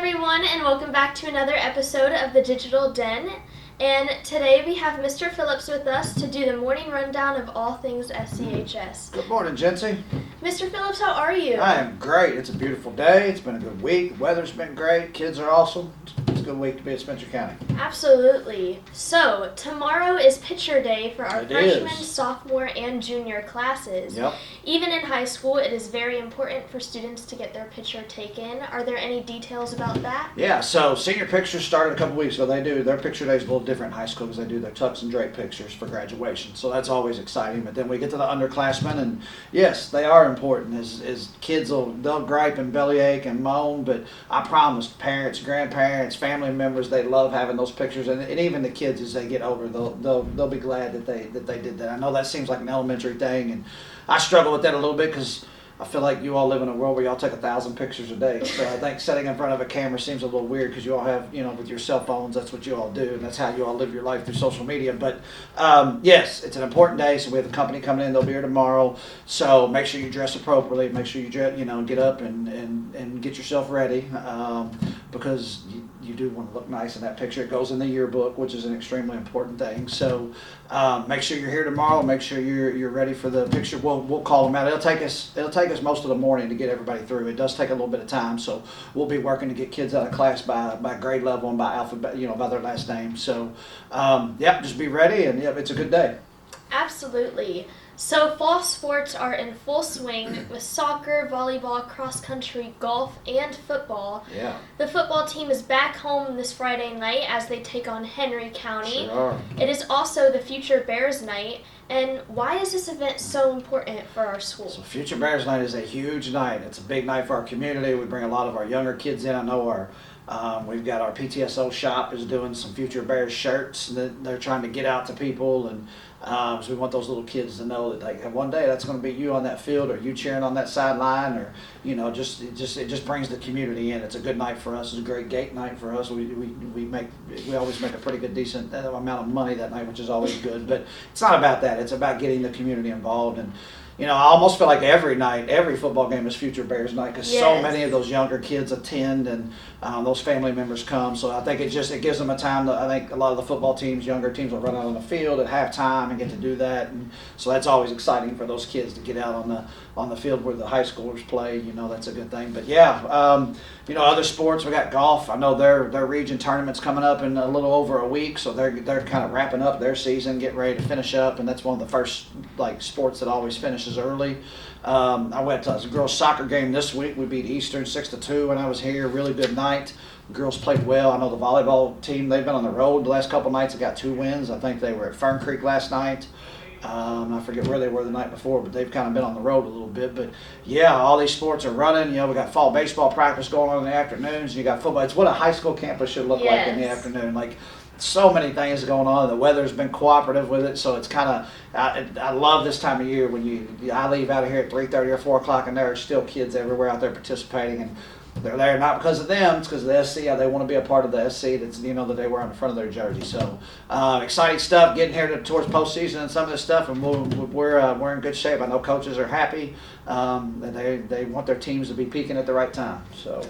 everyone, and welcome back to another episode of the Digital Den. And today we have Mr. Phillips with us to do the morning rundown of all things SCHS. Good morning, Jency. Mr. Phillips, how are you? I am great. It's a beautiful day. It's been a good week. The weather's been great. Kids are awesome. It's a good week to be at Spencer County. Absolutely. So, tomorrow is picture day for our It freshman, is. sophomore, and junior classes. Yep. Even in high school, it is very important for students to get their picture taken. Are there any details about that? Yeah, so senior pictures started a couple weeks ago. Their picture day is a little different in high school because they do their tux and drape pictures for graduation. So that's always exciting. But then we get to the underclassmen, and yes, they are important. As kids they'll gripe and bellyache and moan, but I promise parents, grandparents, family members, they love having those pictures, and even the kids as they get older, they'll be glad that they did that. I know that seems like an elementary thing, and I struggle with that a little bit because I feel like you all live in a world where y'all take 1,000 pictures a day. So I think sitting in front of a camera seems a little weird because you all have, with your cell phones, that's what you all do, and that's how you all live your life through social media. But yes, it's an important day. So we have a company coming in. They'll be here tomorrow. So make sure you dress appropriately. Make sure you get up and get yourself ready because you do want to look nice in that picture. It goes in the yearbook, which is an extremely important thing. So make sure you're here tomorrow. Make sure you're ready for the picture. We'll call them out. It'll take us most of the morning to get everybody through. It does take a little bit of time, so we'll be working to get kids out of class by grade level and by alphabet, by their last name. So just be ready, and it's a good day. Absolutely. So fall sports are in full swing with soccer, volleyball, cross country, golf, and football. Yeah. The football team is back home this Friday night as they take on Henry County. Sure are. It is also the Future Bears night. And why is this event so important for our school? So Future Bears night is a huge night. It's a big night for our community. We bring a lot of our younger kids in. I know we've got our PTSO shop is doing some Future Bears shirts that they're trying to get out to people, and so we want those little kids to know that one day that's going to be you on that field, or you cheering on that sideline, or it just brings the community in. It's a good night for us. It's a great gate night for us. We always make a pretty good decent amount of money that night, which is always good. But it's not about that. It's about getting the community involved. And I almost feel like every night, every football game is Future Bears night because so many of those younger kids attend, and those family members come. So I think it gives them a time. I think a lot of the football teams, younger teams, will run out on the field at halftime and get to do that, and so that's always exciting for those kids to get out on the field where the high schoolers play. That's a good thing. But other sports, we got golf. I know their region tournament's coming up in a little over a week, so they're kind of wrapping up their season, getting ready to finish up, and that's one of the first sports that always finishes early. I went to a girls' soccer game this week. We beat Eastern 6-2 when I was here. Really good night. The girls played well. I know the volleyball team, they've been on the road the last couple nights. They got 2 wins. I think they were at Fern Creek last night. I forget where they were the night before, but they've kind of been on the road a little bit. But all these sports are running. We got fall baseball practice going on in the afternoons, and you got football. It's what a high school campus should look like in the afternoon. So many things going on. The weather's been cooperative with it, so it's kind of. I love this time of year when I leave out of here at 3:30 or 4 o'clock, and there are still kids everywhere out there participating, and they're there not because of them, it's because of the SC. They want to be a part of the SC. That's that they wear on the front of their jersey. So exciting stuff. Getting here towards postseason and some of this stuff, and we're in good shape. I know coaches are happy. They want their teams to be peaking at the right time. So.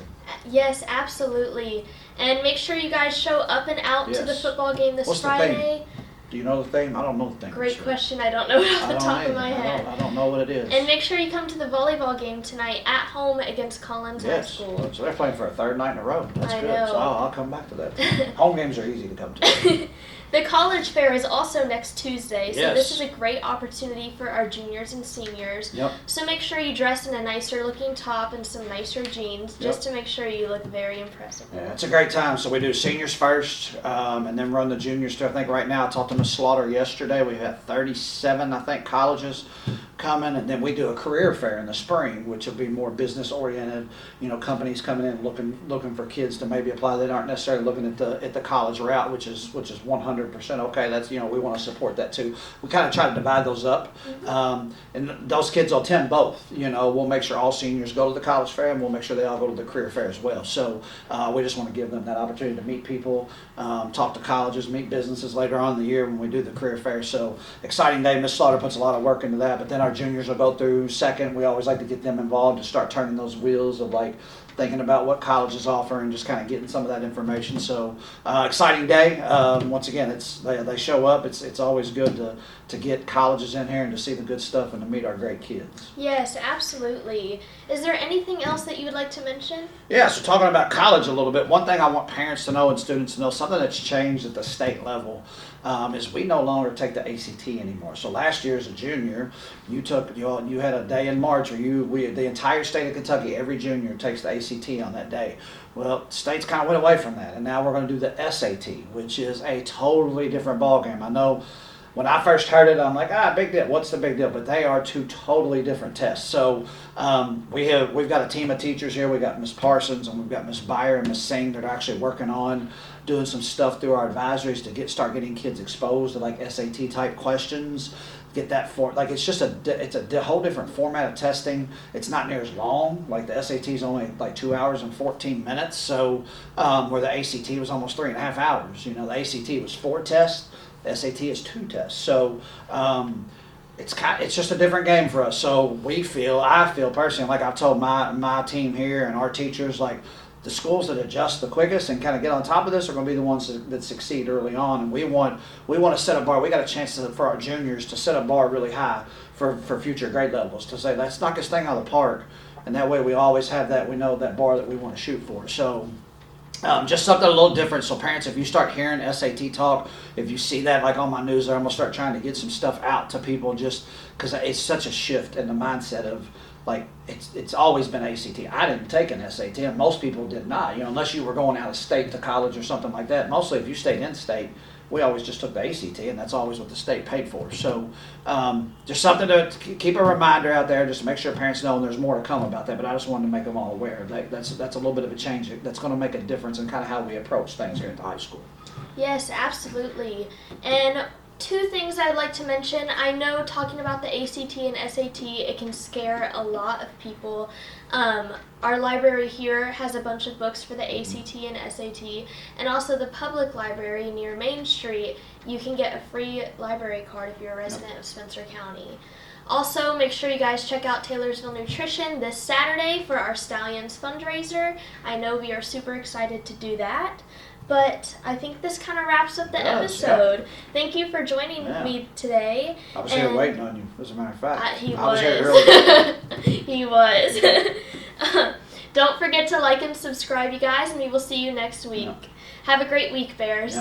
Yes, absolutely. And make sure you guys show up and out to the football game this Friday. Do you know the theme? I don't know the theme. Great question. I don't know it off the top of my head. I don't know what it is. And make sure you come to the volleyball game tonight at home against Collins High School. So they're playing for a third night in a row. That's good. Know. So I'll come back to that. Home games are easy to come to. The college fair is also next Tuesday, so Yes. this is a great opportunity for our juniors and seniors. Yep. So make sure you dress in a nicer looking top and some nicer jeans, just to make sure you look very impressive. Yeah, it's a great time. So we do seniors first, and then run the juniors through. I think right now I talked to Ms. Slaughter yesterday. We had 37, I think, colleges coming, and then we do a career fair in the spring, which will be more business oriented. Companies coming in looking for kids to maybe apply. They aren't necessarily looking at the college route, which is 100% okay. That's we want to support that too. We kind of try to divide those up, and those kids will attend both. We'll make sure all seniors go to the college fair, and we'll make sure they all go to the career fair as well. So we just want to give them that opportunity to meet people, talk to colleges, meet businesses later on in the year when we do the career fair. So exciting day. Miss Slaughter puts a lot of work into that, but then our juniors will go through second. We always like to get them involved to start turning those wheels of like thinking about what colleges offer and just kind of getting some of that information. So exciting day. Once again, they show up. It's always good to get colleges in here and to see the good stuff and to meet our great kids. Yes, absolutely. Is there anything else that you would like to mention? Yeah, so talking about college a little bit, one thing I want parents to know and students to know, something that's changed at the state level, is we no longer take the ACT anymore. So last year as a junior, you had a day in March where the entire state of Kentucky, every junior takes the ACT on that day. Well, states kind of went away from that, and now we're going to do the SAT, which is a totally different ballgame. I know when I first heard it, I'm like, big deal. What's the big deal? But they are two totally different tests. So we've got a team of teachers here. We've got Miss Parsons and we've got Miss Byer and Miss Singh that are actually working on doing some stuff through our advisories to start getting kids exposed to like SAT type questions. Get that it's a whole different format of testing. It's not near as long. Like the SAT is only like 2 hours and 14 minutes. So where the ACT was almost 3.5 hours. You know, the ACT was 4 tests. The SAT is 2 tests. So it's just a different game for us. So I feel personally, like I've told my team here and our teachers, like the schools that adjust the quickest and kind of get on top of this are going to be the ones that succeed early on. And we want to set a bar. We got a chance for our juniors to set a bar really high for future grade levels, to say let's knock this thing out of the park, and that way we always have that, we know that bar that we want to shoot for. So just something a little different. So parents, if you start hearing SAT talk, if you see that like on my news, I'm gonna start trying to get some stuff out to people, just because it's such a shift in the mindset of like it's always been ACT. I didn't take an SAT, and most people did not. You know, unless you were going out of state to college or something like that. Mostly, if you stayed in state, we always just took the ACT, and that's always what the state paid for. So just something to keep a reminder out there, just to make sure parents know, and there's more to come about that. But I just wanted to make them all aware. That's a little bit of a change that's going to make a difference in kind of how we approach things here at the high school. Yes, absolutely. And 2 things I'd like to mention. I know talking about the ACT and SAT, it can scare a lot of people. Our library here has a bunch of books for the ACT and SAT, and also the public library near Main Street, you can get a free library card if you're a resident of Spencer County. Also, make sure you guys check out Taylorsville Nutrition this Saturday for our Stallions fundraiser. I know we are super excited to do that. But I think this kind of wraps up the episode. Yeah. Thank you for joining me today. I was here waiting on you, as a matter of fact. He was. Was here early. He was. Don't forget to like and subscribe, you guys, and we will see you next week. Have a great week, Bears.